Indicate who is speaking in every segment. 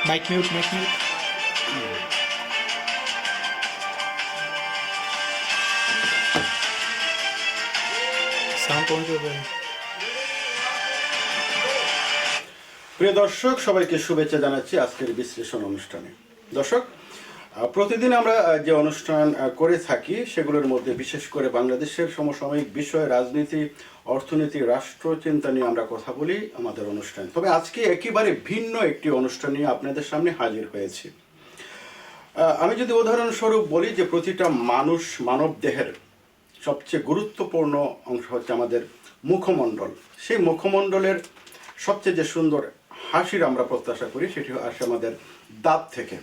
Speaker 1: Mic mute, mic mute. Sound কমে যাবে।
Speaker 2: প্রিয় দর্শক, সবাইকে শুভেচ্ছা জানাচ্ছি আজকের বিশ্লেষণ অনুষ্ঠানে। দর্শক, প্রতিদিন আমরা যে অনুষ্ঠান করে থাকি সেগুলোর মধ্যে বিশেষ করে বাংলাদেশের সমসাময়িক বিষয়, রাজনীতি, অর্থনীতি, রাষ্ট্রচিন্তা নিয়ে আমরা কথা বলি আমাদের অনুষ্ঠানে। তবে আজকে একেবারে ভিন্ন একটি অনুষ্ঠান নিয়ে আপনাদের সামনে হাজির হয়েছি। আমি যদি উদাহরণস্বরূপ বলি যে প্রতিটা মানব দেহের সবচেয়ে গুরুত্বপূর্ণ অংশ হচ্ছে আমাদের মুখমণ্ডল। সেই মুখমণ্ডলের সবচেয়ে যে সুন্দর হাসির আমরা প্রত্যাশা করি সেটি আসে আমাদের দাঁত থেকে।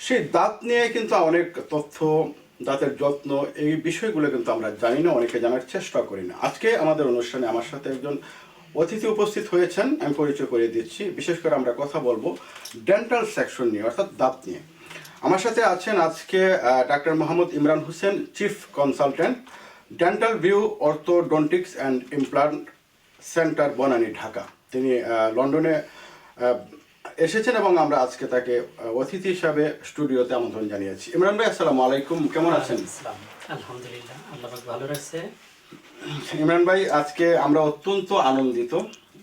Speaker 2: সেই দাঁত নিয়ে কিন্তু অনেক তথ্য, দাঁতের যত্ন, এই বিষয়গুলো কিন্তু আমরা জানি না, অনেকে জানার চেষ্টা করি না। আজকে আমাদের অনুষ্ঠানে আমার সাথে একজন অতিথি উপস্থিত হয়েছেন, আমি পরিচয় করে দিচ্ছি। বিশেষ করে আমরা কথা বলবো ডেন্টাল সেকশন নিয়ে, অর্থাৎ দাঁত নিয়ে। আমার সাথে আছেন আজকে doctor Mohammad Imran Hossain, chief consultant, dental view orthodontics and implant centre, Banani, Dhaka. তিনি লন্ডনে এসেছেন এবং আমরা আজকে তাকে অতিথি হিসাবে স্টুডিওতে আমন্ত্রণ জানিয়েছি। ইমরান ভাই, আসসালামু আলাইকুম, কেমন আছেন?
Speaker 3: আলহামদুলিল্লাহ, আল্লাহ পাক ভালো রাখছে।
Speaker 2: ইমরান ভাই, আজকে আমরা অত্যন্ত আনন্দিত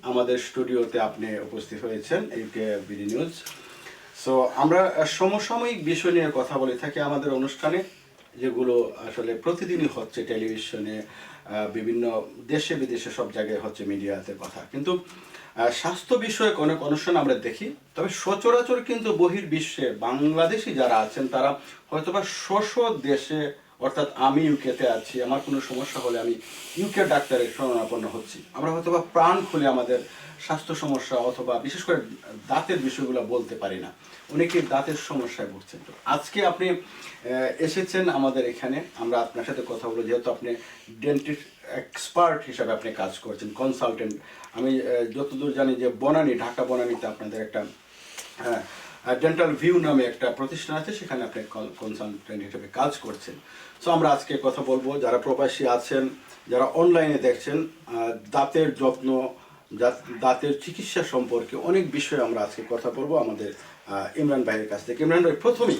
Speaker 2: আমাদের স্টুডিওতে আপনি উপস্থিত হয়েছেন, ইউকে বিডি নিউজ। সো আমরা সমসাময়িক বিষয় নিয়ে কথা বলে থাকি আমাদের অনুষ্ঠানে, যেগুলো আসলে প্রতিদিনই হচ্ছে টেলিভিশনে, বিভিন্ন দেশে বিদেশে সব জায়গায় হচ্ছে, মিডিয়াতে কথা। কিন্তু স্বাস্থ্য বিষয়ক অনেক অনুষ্ঠান আমরা দেখি, তবে সচরাচর কিন্তু বহির্বিশ্বে বাংলাদেশি যারা আছেন তারা হয়তোবা দেশে, অর্থাৎ আমি ইউকেতে আছি, আমার কোনো সমস্যা হলে আমি ইউকে ডাক্তারের শরণাপন্ন হচ্ছি। আমরা হয়তোবা প্রাণ খুলে আমাদের স্বাস্থ্য সমস্যা অথবা বিশেষ করে দাঁতের বিষয়গুলো বলতে পারি না। অনেকেই দাঁতের সমস্যায় ভুগছেন। তো আজকে আপনি এসেছেন আমাদের এখানে, আমরা আপনার সাথে কথা বলবো, যেহেতু আপনি ডেন্টিস্ট এক্সপার্ট হিসাবে আপনি কাজ করছেন, কনসালটেন্ট। আমি যতদূর জানি যে বনানী, ঢাকা বনানীতে আপনাদের একটা ডেন্টাল ভিউ নামে একটা প্রতিষ্ঠান আছে, সেখানে আপনি কনসালটেন্ট হিসেবে কাজ করছেন। সো আমরা আজকে কথা বলবো যারা প্রবাসী আছেন, যারা অনলাইনে দেখছেন, দাঁতের যত্ন, দাঁতের চিকিৎসা সম্পর্কে অনেক বিষয়ে আমরা আজকে কথা বলবো আমাদের ইমরান ভাইয়ের কাছ থেকে। ইমরান ভাই, প্রথমেই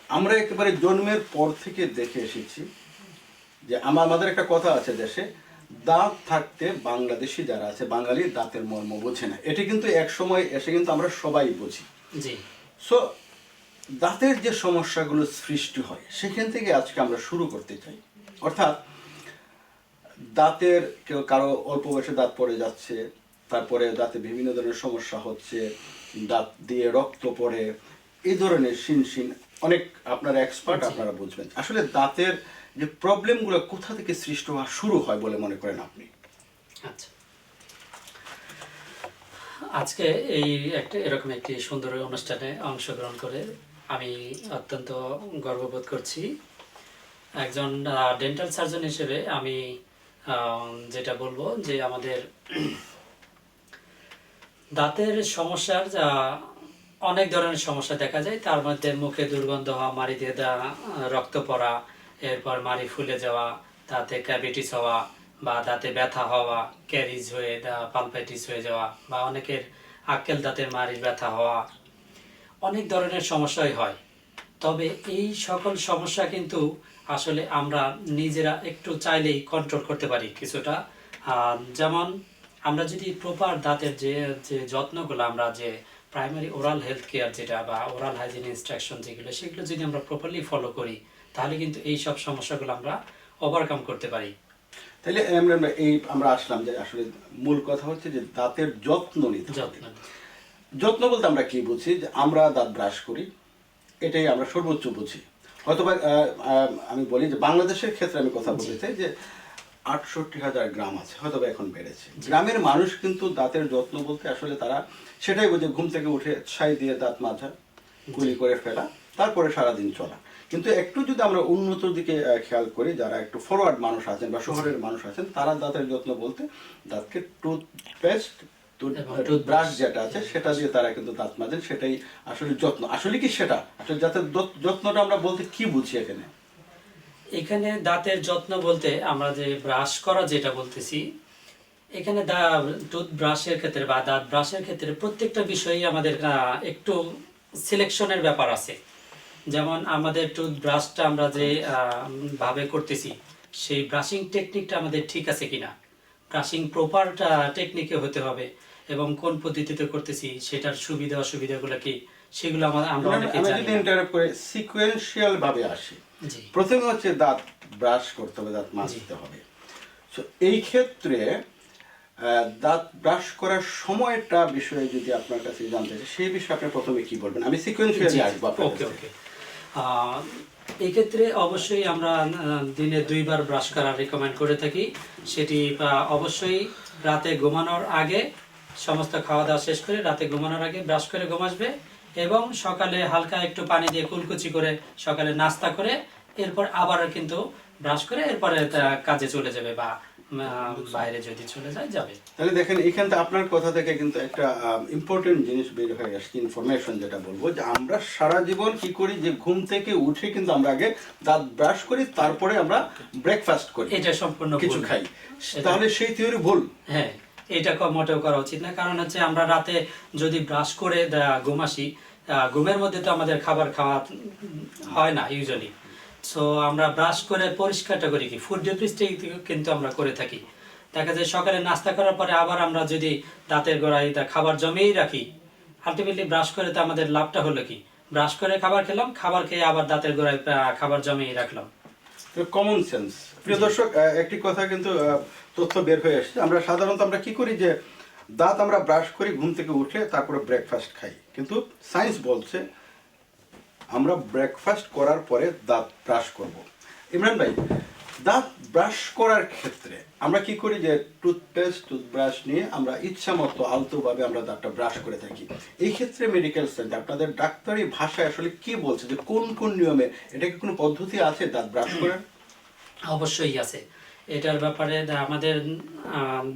Speaker 2: আমরা একেবারে জন্মের পর থেকে দেখে এসেছি যে আমাদের একটা কথা আছে দেশে, দাঁত থাকতে বাংলাদেশি যারা আছে, বাঙালি দাঁতের মর্ম বোঝে না। এটি কিন্তু এক সময় এসে কিন্তু আমরা সবাই বুঝি।
Speaker 3: জি।
Speaker 2: সো দাঁতের যে সমস্যাগুলো সৃষ্টি হয় সেখান থেকে আজকে আমরা শুরু করতে চাই। অর্থাৎ দাঁতের কারো অল্প বয়সে দাঁত পড়ে যাচ্ছে, তারপরে দাঁতে বিভিন্ন ধরনের সমস্যা হচ্ছে, দাঁত দিয়ে রক্ত পড়ে, এই ধরনের শিন অনেক, আপনারা এক্সপার্ট, আপনারা বুঝবেন আসলে দাঁতের যে প্রবলেমগুলো কোথা থেকে সৃষ্টি হওয়া শুরু হয় বলে মনে করেন আপনি?
Speaker 3: আচ্ছা, আজকে এরকম একটি সুন্দর অনুষ্ঠানে অংশগ্রহণ করে আমি অত্যন্ত গর্ববোধ করছি। একজন ডেন্টাল সার্জন হিসেবে আমি যেটা বলবো যে আমাদের দাঁতের সমস্যার অনেক ধরনের সমস্যা দেখা যায়। তার মধ্যে মুখে দুর্গন্ধ হওয়া, মাড়ি দিয়ে রক্ত পড়া, এরপর মাড়ি ফুলে যাওয়া, দাঁতে ক্যাভিটিস হওয়া বা দাঁতে ব্যথা হওয়া, ক্যারিজ হয়ে পালপাইটিস হয়ে যাওয়া, বা অনেকের আক্কেল দাঁতের মাড়ির ব্যথা হওয়া, অনেক ধরনের সমস্যাই হয়। তবে এই সকল সমস্যা কিন্তু আসলে আমরা নিজেরা একটু চাইলেই কন্ট্রোল করতে পারি কিছুটা। যেমন আমরা যদি প্রপার দাঁতের যে যত্নগুলো, আমরা যে প্রাইমারি ওরাল হেলথ কেয়ার যেটা বা ওরাল হাইজিন ইনস্ট্রাকশন যেগুলো, সেগুলো যদি আমরা প্রপারলি ফলো করি, তাহলে কিন্তু এই সব সমস্যাগুলো আমরা ওভারকাম করতে পারি।
Speaker 2: তাহলে এই আমরা আসলাম যে আসলে মূল কথা হচ্ছে যে দাঁতের যত্ন নিতে। যত্ন বলতে আমরা কি বুঝি? যে আমরা দাঁত ব্রাশ করি, এটাই আমরা সর্বোচ্চ বুঝি। হয়তোবা আমি বলি যে বাংলাদেশের ক্ষেত্রে আমি কথা বলতে চাই যে ৬৮,০০০ গ্রাম আছে, হয়তো এখন বেড়েছে। গ্রামের মানুষ কিন্তু দাঁতের যত্ন বলতে আসলে তারা সেটাই বোঝে, ঘুম থেকে উঠে ছাই দিয়ে দাঁত মাজা, গুলি করে ফেলা, তারপরে সারাদিন চলা। কিন্তু একটু যদি আমরা উন্নত দিকে খেয়াল করি, যারা একটু ফরওয়ার্ড মানুষ আছেন বা শহরের মানুষ আছেন, তারা দাঁতের যত্ন বলতে দাঁতকে টুথপেস্ট, টুথব্রাশ যেটা আছে সেটা দিয়ে তারা কিন্তু দাঁত মাজেন, সেটাই আসলে যত্ন। আসলে কি সেটা আসলে দাঁতের যত্নটা আমরা বলতে কি বুঝি এখানে?
Speaker 3: এখানে দাঁতের যত্ন বলতে আমরা যে ব্রাশ করা যেটা বলতেছি, এখানে টুথব্রাশের ক্ষেত্রে বা দাঁত ব্রাশের ক্ষেত্রে প্রত্যেকটা বিষয়ই আমাদের একটু সিলেকশনের ব্যাপার আছে। যেমন আমাদের টুথব্রাশটা আমরা যে ভাবে করতেছি, সেই ব্রাশিং টেকনিকটা আমাদের ঠিক আছে কিনা, ব্রাশিং প্রপার টেকনিকে হতে হবে, এবং কোন পদ্ধতিতে করতেছি সেটার সুবিধা অসুবিধাগুলো কি, সেগুলো আমরা অনেকে
Speaker 2: আমি
Speaker 3: জানি
Speaker 2: যদি
Speaker 3: না।
Speaker 2: ইন্টারাপ্ট করে সিকোয়েন্সিয়াল ভাবে আসি,
Speaker 3: জি
Speaker 2: প্রথমে হচ্ছে দাঁত ব্রাশ করতে হবে, দাঁত মাজতে হবে। সো এই ক্ষেত্রে দাঁত ব্রাশ করার সময়টা বিষয়ে যদি আপনার কাছে জানতে চাই, সেই বিষয়ে আপনি প্রথমে কি বলবেন? আমি সিকোয়েন্সিয়ালি আসবো আপনার
Speaker 3: ওকে
Speaker 2: কাছে।
Speaker 3: ওকে। এই ক্ষেত্রে অবশ্যই আমরা দিনে 2 বার ব্রাশ করা রেকমেন্ড করে থাকি। সেটি অবশ্যই রাতে ঘুমানোর আগে, সমস্ত খাওয়া দাওয়া শেষ করে রাতে ঘুমানোর আগে ব্রাশ করে ঘুমাসবে, এবং সকালে হালকা একটু পানি দিয়ে কুলকুচি করে সকালে নাস্তা করে এরপর আবার কিন্তু ব্রাশ করে এরপরে কাজে চলে যাবে, বা বাইরে যদি চলে যায় যাবে।
Speaker 2: তাহলে দেখেন, এখান থেকে আপনার কথা থেকে কিন্তু একটা ইম্পর্টেন্ট জিনিস বের হয়ে আসছে, ইনফরমেশন যেটা বলবো, যে আমরা সারা জীবন কি করি, যে ঘুম থেকে উঠে কিন্তু আমরা আগে দাঁত ব্রাশ করি, তারপরে আমরা ব্রেকফাস্ট করি,
Speaker 3: এটা সম্পূর্ণ
Speaker 2: কিছু
Speaker 3: ভুল।
Speaker 2: খাই। তাহলে সেই থিওরি ভুল।
Speaker 3: হ্যাঁ, এটা মোটেও করা উচিত না। কারণ হচ্ছে আমরা রাতে যদি ব্রাশ করে ঘুমাসি, ঘুমের মধ্যে তো আমাদের খাবার খাওয়া হয় না ইউজুয়ালি। সো আমরা ব্রাশ করে পরিষ্কারটা করি কি, ফুড ডেপ্রিস্টে কিন্তু আমরা করে থাকি। দেখা যায় সকালে নাস্তা করার পরে আবার আমরা যদি দাঁতের গোড়ায় খাবার জমিয়েই রাখি, আলটিমেটলি ব্রাশ করে তো আমাদের লাভটা হলো কি, ব্রাশ করে খাবার খেলাম, খাবার খেয়ে আবার দাঁতের গোড়ায় খাবার জমিয়ে রাখলাম।
Speaker 2: Common sense. প্রিয় দর্শক, একটি কথা কিন্তু তথ্য বের হয়ে আসছে। আমরা সাধারণত আমরা কি করি, যে দাঁত আমরা ব্রাশ করি ঘুম থেকে উঠে, তারপরে ব্রেকফাস্ট খাই। কিন্তু সায়েন্স বলছে আমরা ব্রেকফাস্ট করার পরে দাঁত ব্রাশ করব। ইমরান ভাই, দাঁত ব্রাশ করার ক্ষেত্রে আমরা কি করি, যে টুথপেস্ট টুথব্রাশ নিয়ে আমরা ইচ্ছা মতো আলতোভাবে আমরা দাঁতটা ব্রাশ করে থাকি। এই ক্ষেত্রে মেডিকেল সায়েন্স আপনাদের ডাক্তারি ভাষায় আসলে কি বলছে, যে কোন কোন নিয়মে, এটা কি কোনো পদ্ধতি আছে দাঁত ব্রাশ করার?
Speaker 3: অবশ্যই আছে। এটার ব্যাপারে আমাদের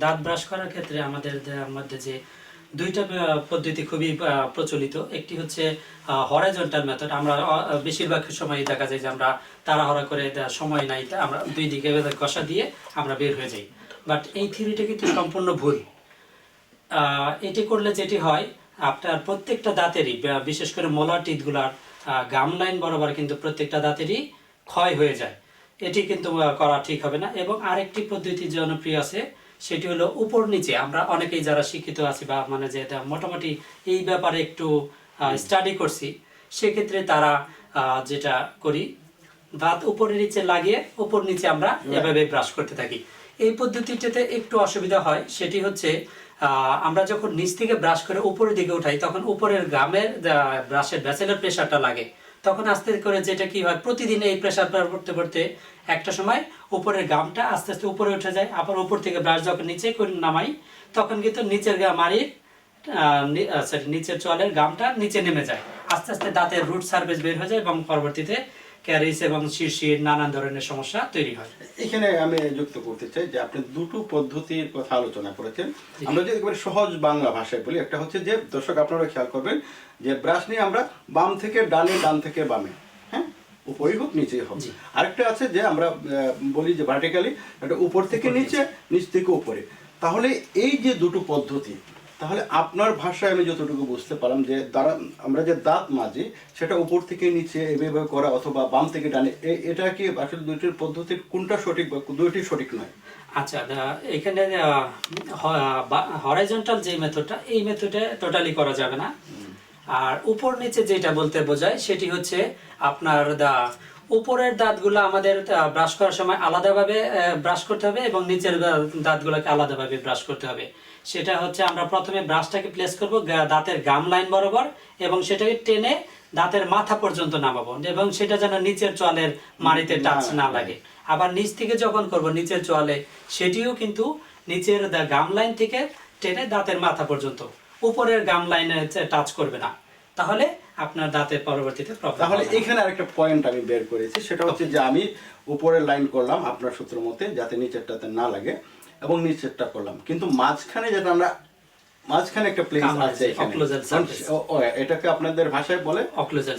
Speaker 3: দাঁত ব্রাশ করার ক্ষেত্রে আমাদের মধ্যে যে 2টা পদ্ধতি খুবই প্রচলিত। একটি হচ্ছে হরাইজন্টাল মেথড। আমরা বেশিরভাগ সময় দেখা যায় যে আমরা তাড়াহুড়া করে সময় নাই, আমরা 2 দিকে কষা দিয়ে আমরা বের হয়ে যাই। বাট এই থিওরিটা কিন্তু সম্পূর্ণ ভুল। এটি করলে যেটি হয়, আপনার প্রত্যেকটা দাঁতেরই, বিশেষ করে মোলার টিথগুলার গাম লাইন বরাবর কিন্তু প্রত্যেকটা দাঁতেরই ক্ষয় হয়ে যায়। এটি কিন্তু করা ঠিক হবে না। এবং আরেকটি পদ্ধতি জনপ্রিয় আছে, সেটি হলো উপর নিচে। আমরা অনেকেই যারা শিক্ষিত আছি বা মানে যে মোটামুটি এই ব্যাপারে একটু স্টাডি করছি, সেক্ষেত্রে তারা যেটা করি, দাঁত উপরে নিচে লাগিয়ে উপর নিচে আমরা এভাবে ব্রাশ করতে থাকি। এই পদ্ধতিটাতে একটু অসুবিধা হয়। সেটি হচ্ছে আমরা যখন নিচ থেকে ব্রাশ করে উপরের দিকে উঠাই, তখন উপরের গামের ব্রাশের ব্যাসেলের প্রেশারটা লাগে। তখন আস্তে করে যেটা কি হয়, প্রতিদিন এই প্রেশার পড়তে পড়তে একটা সময় উপরের গামটা আস্তে আস্তে উপরে উঠে যায়। আবার উপর থেকে ব্রাশ যখন নিচে করে নামাই, তখন কিন্তু নিচের মাড়ির নিচের চোয়ালের গামটা নিচে নেমে যায়। আস্তে আস্তে দাঁতের রুট সার্ভিস বের হয়ে যায়, এবং পরবর্তীতে ক্যারিস এবং শিরশির নানান ধরনের সমস্যা তৈরি হয়।
Speaker 2: এখানে আমি যুক্ত করতে চাই যে আপনি দুটো পদ্ধতির কথা আলোচনা করেছেন। আমরা যদি একেবারে সহজ বাংলা ভাষায় বলি, একটা হচ্ছে যে, দর্শক আপনারা খেয়াল করবেন, যে ব্রাশ নিয়ে আমরা বাম থেকে ডানে, ডান থেকে বামে, হ্যাঁ, উপরেই হোক নিচেই হোক। আরেকটা আছে যে আমরা বলি যে ভার্টিক্যালি, একটা উপর থেকে নিচে, নিচ থেকে উপরে। তাহলে এই যে দুটো পদ্ধতি, তাহলে আপনার ভাষায় আমি যতটুকু বুঝতে পারলাম, যে আমরা যে দাঁত মাজি সেটা উপর থেকে নিচে এভাবে করা, অথবা বাম থেকে ডানে, এটা কি আসলে দুইটির পদ্ধতির কোনটা সঠিক, বা দুইটি সঠিক নয়?
Speaker 3: আচ্ছা, এখানে হরাইজন্টাল যে মেথডটা, এই মেথডে টোটালি করা যাবে না। আর উপর নিচে যেটা বলতে বোঝায়, সেটি হচ্ছে আপনার উপরের দাঁতগুলো আমাদের ব্রাশ করার সময় আলাদাভাবে ব্রাশ করতে হবে, এবং নিচের দাঁতগুলোকে আলাদাভাবে ব্রাশ করতে হবে। সেটা হচ্ছে আমরা প্রথমে ব্রাশটাকে প্লেস করব দাঁতের গাম লাইন বরাবর, এবং সেটাকে টেনে দাঁতের মাথা পর্যন্ত নামাবো, এবং সেটা যেন নিচের চোয়ালের মাড়িতে টাচ না লাগে। আবার নিচ থেকে যখন করব নিচের চোয়ালে, সেটিও কিন্তু নিচের গাম লাইন থেকে টেনে দাঁতের মাথা পর্যন্ত, উপরের গাম লাইনে টাচ করবে না। তাহলে আপনার দাঁতের পরবর্তীতে প্রবলেম।
Speaker 2: তাহলে এখানে আরেকটা পয়েন্ট আমি বের করেছি, সেটা হচ্ছে যে আমি উপরের লাইন করলাম আপনার সূত্র মতে, যাতে নিচেরটাতে না লাগে, এবং নিচেরটা করলাম, কিন্তু মাঝখানে যেটা আমরা মাঝখানে একটা প্লেস আছে এখানে, এটাকে আপনাদের ভাষায় বলে অক্লোজাল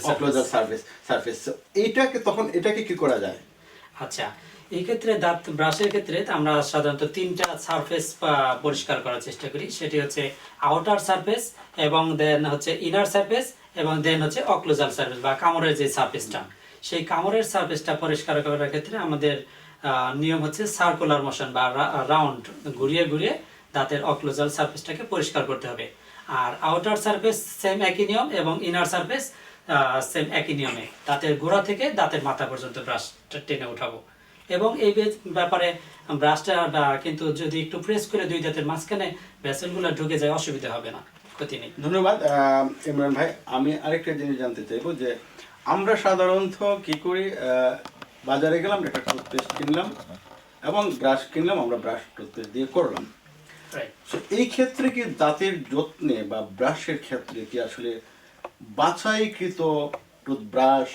Speaker 2: সারফেস। এইটাকে তখন এটাকে কি করা যায়?
Speaker 3: আচ্ছা, এই ক্ষেত্রে দাঁত ব্রাশের ক্ষেত্রে আমরা সাধারণত তিনটা সারফেস পরিষ্কার করার চেষ্টা করি। সেটি হচ্ছে আউটার সারফেস, এবং দেন হচ্ছে ইনার সারফেস, এবং দেন হচ্ছে অক্লুজাল সারফেস বা কামড়ের যে সারফেসটা, সেই কামড়ের সারফেসটা পরিষ্কার করার ক্ষেত্রে আমাদের নিয়ম হচ্ছে সার্কুলার মোশন বা রাউন্ড ঘুরিয়ে ঘুরিয়ে দাঁতের অক্লুজাল সারফেসটাকে পরিষ্কার করতে হবে। আর আউটার সারফেস সেম একই নিয়ম, এবং ইনার সারফেস সেম একই নিয়মে দাঁতের গোড়া থেকে দাঁতের মাথা পর্যন্ত ব্রাশটা টেনে উঠাবো। এবং এই ব্যাপারে ব্রাশটা কিন্তু যদি একটু প্রেস করে দুই দাঁতের মাঝখানে ভেসেলগুলো ঢুকে যায়, অসুবিধা হবে না, ক্ষতি নেই।
Speaker 2: ধন্যবাদ ইমরান ভাই। আমি আরেকটা জিনিস জানতে চাইবো যে আমরা সাধারণত কি করি, বাজারে গেলাম, একটা টুথপেস্ট কিনলাম এবং ব্রাশ কিনলাম, আমরা ব্রাশ টুথপেস্ট দিয়ে করলাম। So, এই ক্ষেত্রে কি দাঁতের যত্নে বা ব্রাশের ক্ষেত্রে কি আসলে বাছাইকৃত টুথব্রাশ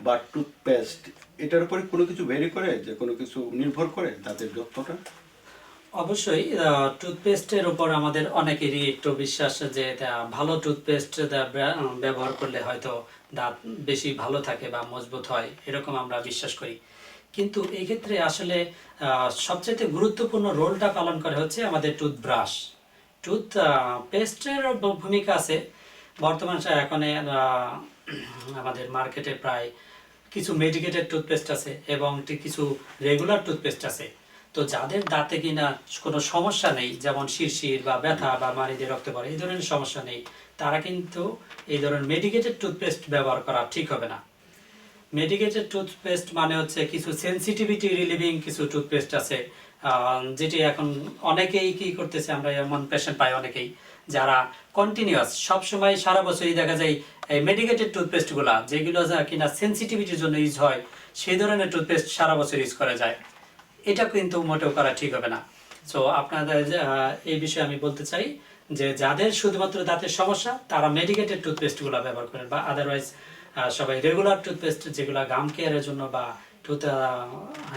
Speaker 2: বা টুথপেস্ট এটার উপরে কোনো কিছু ভেরি করে, যে কোনো কিছু নির্ভর করে দাঁতের যত্নটা?
Speaker 3: অবশ্যই টুথপেস্টের উপর আমাদের অনেকেরই একটু বিশ্বাস যে ভালো টুথপেস্ট ব্যবহার করলে হয়তো দাঁত বেশি ভালো থাকে বা মজবুত হয়, এরকম আমরা বিশ্বাস করি। কিন্তু এই ক্ষেত্রে আসলে সবচেয়ে গুরুত্বপূর্ণ রোলটা পালন করে হচ্ছে আমাদের টুথব্রাশ। পেস্টের ভূমিকা আছে। বর্তমান এখন আমাদের মার্কেটে প্রায় কিছু মেডিকেটেড টুথপেস্ট আছে এবং কিছু রেগুলার টুথপেস্ট আছে। তো যাদের দাঁতে কিনা কোনো সমস্যা নেই, যেমন শিরশির বা ব্যথা বা মাড়ি দিয়ে রক্ত পড়ে, এই ধরনের সমস্যা নেই, তারা কিন্তু এই ধরনের মেডিকেটেড টুথপেস্ট ব্যবহার করা ঠিক হবে না। মেডিকেটেড টুথপেস্ট মানে হচ্ছে কিছু সেনসিটিভিটি রিলিভিং কিছু টুথপেস্ট আছে, যেটি এখন অনেকেই কি করতেছে, আমরা এমন পেশেন্ট পাই অনেকেই যারা কন্টিনিউয়াস সবসময় সারা বছরই দেখা যায় এই মেডিকেটেড টুথপেস্টগুলা যেগুলো কিনা সেনসিটিভিটির জন্য ইউজ হয়, সেই ধরনের টুথপেস্ট সারা বছর ইউজ করা যায়। এটা কিন্তু মোটেও করা ঠিক হবে না। সো আপনাদের এই বিষয়ে আমি বলতে চাই যে যাদের শুধুমাত্র দাঁতের সমস্যা তারা মেডিকেটেড টুথপেস্টগুলো ব্যবহার করেন, বা আদারওয়াইজ সবাই রেগুলার টুথপেস্ট যেগুলো গাম কেয়ারের জন্য বা টুথ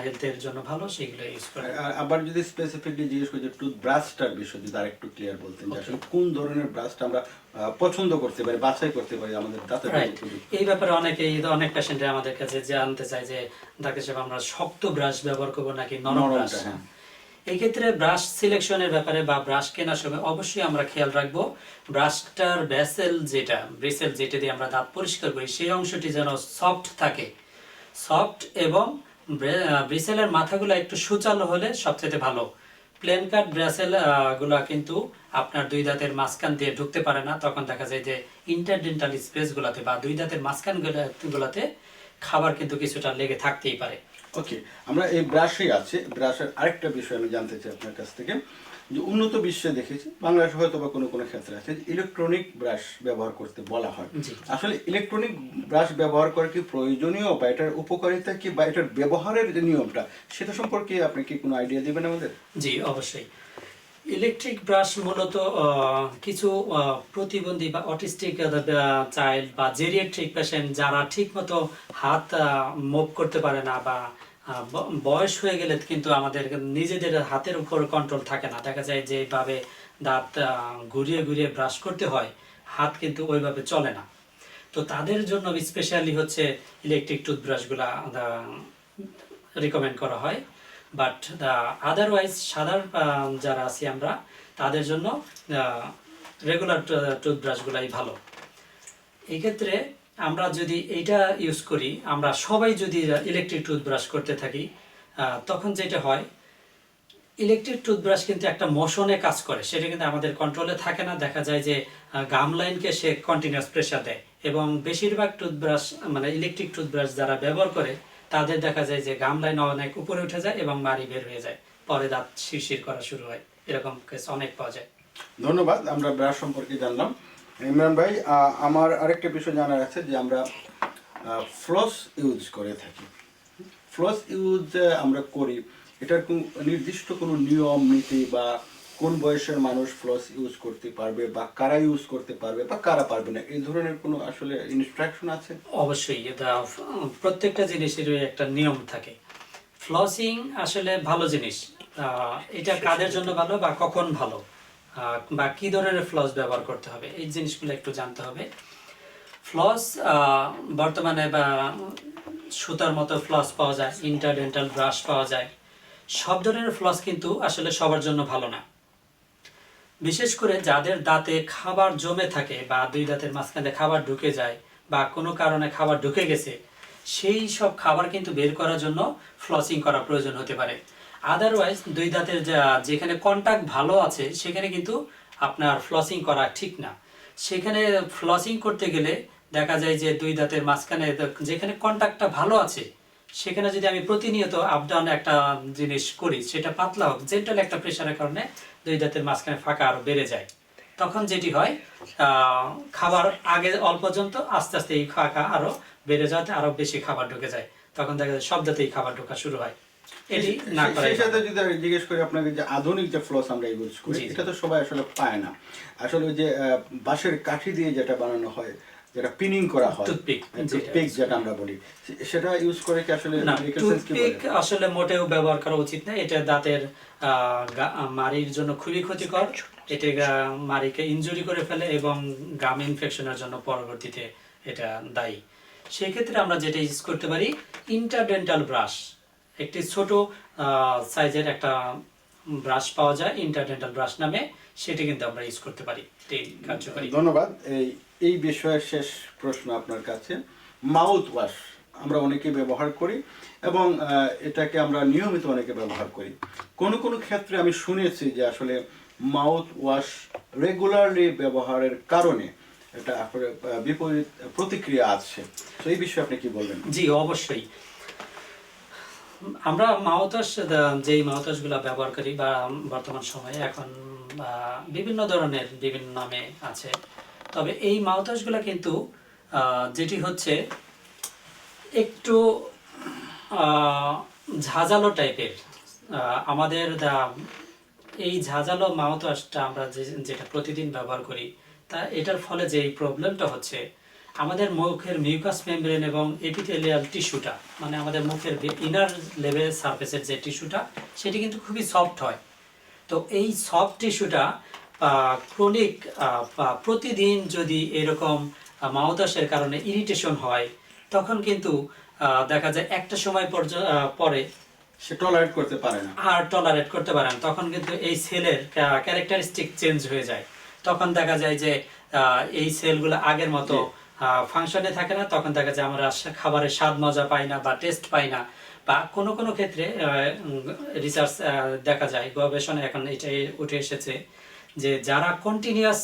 Speaker 3: হেলথের জন্য ভালো, সেগুলো ইউজ করে।
Speaker 2: আবার যদি স্পেসিফিকলি জিজ্ঞেস করি যে টুথব্রাশটার বিষয়ে যদি আরেকটু ক্লিয়ার বলতেন, যে আসলে কোন ধরনের ব্রাশটা আমরা পছন্দ করতে পারি, বাছাই করতে পারি আমাদের দাঁতের জন্য?
Speaker 3: এই ব্যাপারে অনেক পেশেন্টরা আমাদের কাছে জানতে চায় যে ডাক্তার সাহেব আমরা শক্ত ব্রাশ ব্যবহার করবো নাকি নরম ব্রাশ। এই ক্ষেত্রে ব্রাশ সিলেকশনের ব্যাপারে বা ব্রাশ কেনার সময় অবশ্যই আমরা খেয়াল রাখবো ব্রাশটার ব্রিসেল যেটা দিয়ে আমরা দাঁত পরিষ্কার করি, সেই অংশটি যেন সফট থাকে। সফট এবং ব্রিসেলের মাথাগুলো একটু সুচালো হলে সবচেয়ে ভালো। প্লেন কাট ব্রাসেল গুলা কিন্তু আপনার দুই দাঁতের মাঝখান দিয়ে ঢুকতে পারে না, তখন দেখা যায় যে ইন্টারডেন্টাল স্পেস গুলাতে বা দুই দাঁতের মাঝখান গুলাতে খাবার কিন্তু কিছুটা লেগে থাকতেই পারে।
Speaker 2: ওকে, আমরা এই ব্রাশই আছে। ব্রাশের আরেকটা বিষয় আমি জানতে চাই আপনার কাছ থেকে, যে উন্নত বিশ্বে দেখেছি, বাংলাদেশে হয়তো বা কোনো কোনো ক্ষেত্রে আছে, ইলেকট্রনিক ব্রাশ ব্যবহার করতে বলা হয়। আসলে ইলেকট্রনিক ব্রাশ ব্যবহার করা কি প্রয়োজনীয়, বা এটার উপকারিতা কি, বা এটার ব্যবহারের যে নিয়মটা সেটা সম্পর্কে আপনি কি কোনো আইডিয়া দিবেন আমাদের?
Speaker 3: জি, অবশ্যই। ইলেকট্রিক ব্রাশ মূলত কিছু প্রতিবন্ধী বা অটিস্টিক চাইল্ড বা জেরিয়াট্রিক পেশেন্ট যারা ঠিকমতো হাত মুভ করতে পারে না, বা বয়স হয়ে গেলে কিন্তু আমাদের নিজেদের হাতের উপর কন্ট্রোল থাকে না, দেখা যায় যেভাবে দাঁত ঘুরিয়ে ঘুরিয়ে ব্রাশ করতে হয়, হাত কিন্তু ওইভাবে চলে না। তো তাদের জন্য স্পেশালি হচ্ছে ইলেকট্রিক টুথব্রাশগুলা রিকমেন্ড করা হয়। বাট আদারওয়াইজ সাধারণ যারা আছি আমরা, তাদের জন্য রেগুলার টুথব্রাশগুলাই ভালো। এই ক্ষেত্রে আমরা যদি এইটা ইউজ করি, আমরা সবাই যদি ইলেকট্রিক টুথব্রাশ করতে থাকি, তখন যেটা হয়, ইলেকট্রিক টুথব্রাশ কিন্তু একটা মোশনে কাজ করে, সেটা কিন্তু আমাদের কন্ট্রোলে থাকে না। দেখা যায় যে গাম লাইনকে সে কন্টিনিউয়াস প্রেশার দেয়, এবং বেশিরভাগ টুথব্রাশ মানে ইলেকট্রিক টুথব্রাশ যারা ব্যবহার করে তাদের দেখা যায় যে গাম লাইন অনেক উপরে উঠে যায় এবং মাড়ি বের হয়ে যায়, পরে দাঁত শিরশির করা শুরু হয়, এরকম কেস অনেক পাওয়া যায়।
Speaker 2: ধন্যবাদ, আমরা ব্রাশ সম্পর্কে জানলাম। ইমরান ভাই, আমার আরেকটা বিষয় জানার আছে, যে আমরা ফ্লস ইউজ করে থাকি। ফ্লস ইউজ আমরা করি, এটার নির্দিষ্ট কোনো নিয়ম নীতি বা কোন বয়সের মানুষ ফ্লস ইউজ করতে পারবে, বা কারা ইউজ করতে পারবে বা কারা পারবে না, এই ধরনের কোনো আসলে ইনস্ট্রাকশন আছে?
Speaker 3: অবশ্যই, এটা প্রত্যেকটা জিনিসেরই একটা নিয়ম থাকে। ফ্লসিং আসলে ভালো জিনিস, এটা কাদের জন্য ভালো বা কখন ভালো, বা কি ধরনের ফ্লস ব্যবহার করতে হবে, এই জিনিসগুলো একটু জানতে হবে। ফ্লস বর্তমানে বা সুতার মতো ফ্লস পাওয়া যায়, ইন্টারডেন্টাল ব্রাশ পাওয়া যায়। সব ধরনের ফ্লস কিন্তু আসলে সবার জন্য ভালো না। বিশেষ করে যাদের দাঁতে খাবার জমে থাকে বা দুই দাঁতের মাঝখানে খাবার ঢুকে যায় বা কোনো কারণে খাবার ঢুকে গেছে, সেই সব খাবার কিন্তু বের করার জন্য ফ্লসিং করা প্রয়োজন হতে পারে। আদারওয়াইজ দুই দাঁতের যেখানে কন্টাক্ট ভালো আছে সেখানে কিন্তু আপনার ফ্লসিং করা ঠিক না। সেখানে ফ্লসিং করতে গেলে দেখা যায় যে দুই দাঁতের মাঝখানে যেখানে কন্টাক্টটা ভালো আছে সেখানে যদি আমি প্রতিনিয়ত আপ ডাউন একটা জিনিস করি, সেটা পাতলা হোক, জেন্টাল একটা প্রেশারের কারণে দুই দাঁতের মাঝখানে ফাঁকা আরো বেড়ে যায়। তখন যেটি হয়, খাবার আগে অল্প পর্যন্ত আস্তে আস্তে এই ফাঁকা আরো বেড়ে যাওয়াতে আরো বেশি খাবার ঢুকে যায়। তখন দেখা যায় সব দাঁতেই খাবার ঢোকা শুরু হয়। এটি না করাই
Speaker 2: সেই সাথে যদি আমি জিজ্ঞেস করি আপনাকে, যে আধুনিক যে ফ্লস আমরা ইউজ করি, এটা তো সবাই আসলে পায় না। আসলে ওই যে বাঁশের কাঠি দিয়ে যেটা বানানো হয়, যেটা পিনিং করা হয়, টুথপিক যেটা আমরা বলি, সেটা ইউজ করে কি আসলে
Speaker 3: না, টুথপিক আসলে মোটেও ব্যবহার করা উচিত না। এটা দাঁতের মাড়ির জন্য খুবই ক্ষতিকর। এটা মাড়িকে ইনজুরি করে ফেলে এবং গাম ইনফেকশনের জন্য পরবর্তীতে এটা দায়ী। সেই ক্ষেত্রে আমরা যেটা ইউজ করতে পারি, ইন্টারডেন্টাল ব্রাশ। একটি ছোট সাইজের একটা ব্রাশ পাওয়া যায় ইন্টারডেন্টাল ব্রাশ নামে, সেটি কিন্তু আমরা ইউজ করতে পারি। কার্যকরী।
Speaker 2: ধন্যবাদ। এই বিষয়ের শেষ প্রশ্ন আপনার কাছে, মাউথ ওয়াশ আমরা অনেকে ব্যবহার করি এবং এটাকে আমরা নিয়মিত অনেকে ব্যবহার করি। কোনো কোনো ক্ষেত্রে আমি শুনেছি যে আসলে মাউথ ওয়াশ রেগুলারলি ব্যবহারের কারণে এটা আসলে বিপরীত প্রতিক্রিয়া আছে। তো এই বিষয়ে আপনি কি বলবেন?
Speaker 3: জি, অবশ্যই। আমরা মাউথওয়াশ, যেই মাউথওয়াশগুলো ব্যবহার করি বা বর্তমান সময়ে এখন বিভিন্ন ধরনের বিভিন্ন নামে আছে, তবে এই মাউথওয়াশগুলো কিন্তু যেটি হচ্ছে একটু ঝাঁঝালো টাইপের। আমাদের এই ঝাঁঝালো মাউথওয়াশটা আমরা যেটা প্রতিদিন ব্যবহার করি, তা এটার ফলে যে এই প্রবলেমটা হচ্ছে, আমাদের মুখের মিউকাস মেমব্রেন এবং এপিথেলিয়াল টিস্যুটা, মানে আমাদের মুখের ইনার লেভেল সারফেসের যে টিস্যুটা, সেটি কিন্তু খুবই সফট হয়। তো এই সফট টিস্যুটা ক্রনিক প্রতিদিন যদি এরকম মাউথওয়াশের কারণে ইরিটেশন হয়, তখন কিন্তু দেখা যায় একটা সময় পরে
Speaker 2: সে টলারেট করতে পারে না,
Speaker 3: আর টলারেট করতে পারে না। তখন কিন্তু এই সেলের ক্যারেক্টারিস্টিক চেঞ্জ হয়ে যায়। তখন দেখা যায় যে এই সেলগুলো আগের মতো ফাংশনে থাকে না। তখন দেখা যায় আমরা খাবারের স্বাদ মজা পাই না বা টেস্ট পাই না, বা কোনো কোনো ক্ষেত্রে রিসার্চ দেখা যায়, গবেষণা এখন এটাই উঠে এসেছে যে যারা কন্টিনিউয়াস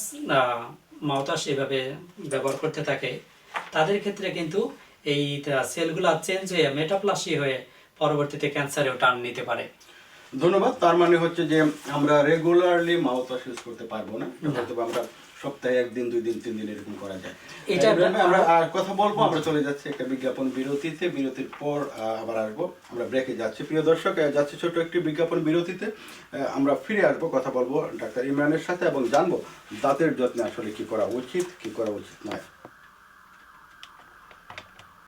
Speaker 3: মাউথওয়াশ এভাবে ব্যবহার করতে থাকে, তাদের ক্ষেত্রে কিন্তু এই সেলগুলো চেঞ্জ হয়ে মেটাপ্লাসি হয়ে পরবর্তীতে ক্যান্সারেও টার্ন নিতে পারে।
Speaker 2: ধন্যবাদ। তার মানে হচ্ছে যে আমরা রেগুলারলি মাউথওয়াশ ইউজ করতে পারবো না, হয়তো আমরা সপ্তাহে 1 দিন 2 দিন 3 দিন এরকম করা যায়। এটা আমরা আর কথা বলবো। আমরা চলে যাচ্ছি একটা বিজ্ঞাপন বিরতিতে। বিরতির পর আবার আসবো। আমরা ব্রেকে যাচ্ছি। প্রিয় দর্শক, যাচ্ছি ছোট একটি বিজ্ঞাপন বিরতিতে। আমরা ফিরে আসবো, কথা বলবো ডাক্তার ইমরানের সাথে এবং জানবো দাঁতের যত্নে আসলে কি করা উচিত, কি করা উচিত নয়।